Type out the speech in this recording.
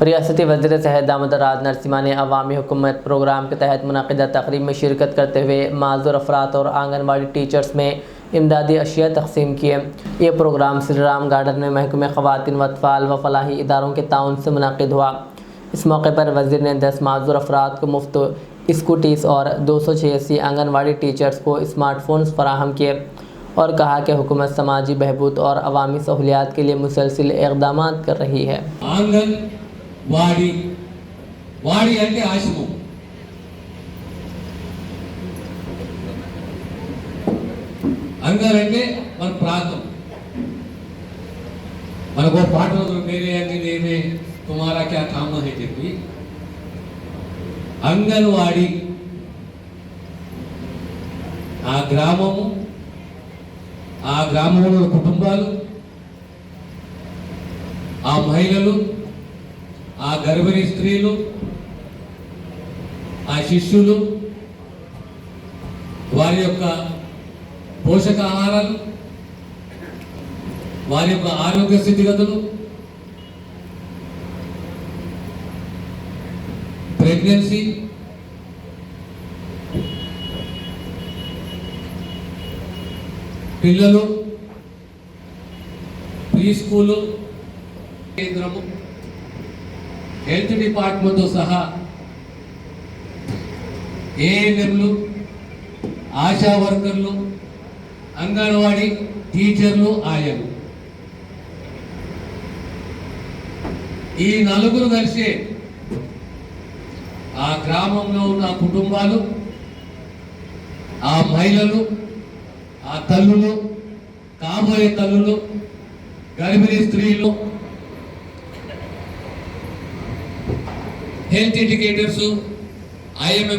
रियासती वज़ीर सेहत दामोदर राज नरसिम्हा ने अवामी हुकूमत प्रोग्राम के तहत मुनक़िदा तक़रीब में शिरकत करते हुए माज़ूर अफराद और आंगनवाड़ी टीचर्स में इमदादी अशिया तक़सीम किए। ये प्रोग्राम श्री राम गार्डन में महकमे ख़वातीन व अतफ़ाल व फलाही इदारों के ताउन से मुनक़िद हुआ। इस मौके पर वज़ीर ने 10 माज़ूर अफराद को मुफ्त स्कूटीज़ और 286 आंगनवाड़ी टीचर्स को स्मार्टफोन्स फराहम किए और कहा कि हुकूमत समाजी बहबूद और अवामी सहूलियात के लिए मुसलसिल इक़दामात कर रही है। వాడి అంటే ఆశము అంగారంటే మన ప్రాంతం మనకు పాట మేరే అంగనే తుమారా క్యా కామ్ హై చెప్పి అంగన్వాడి ఆ గ్రామంలో కుటుంబాలు ఆ మహిళలు ఆ గర్భిణీ స్త్రీలు ఆ శిశువులు వారి యొక్క పోషకాహారాలు వారి యొక్క ఆరోగ్య స్థితిగతులు ప్రెగ్నెన్సీ పిల్లలు ప్రీ స్కూలు కేంద్రము హెల్త్ డిపార్ట్మెంట్తో సహా ఏఎన్ఎంలు ఆశా వర్కర్లు అంగన్వాడీ టీచర్లు ఆయలు ఈ నలుగురు కలిసి ఆ గ్రామంలో ఉన్న కుటుంబాలు ఆ మహిళలు ఆ తల్లులు కాబోయే తల్లులు గర్భిణీ స్త్రీలు हेल्थ इंडिकेटर्स IMMR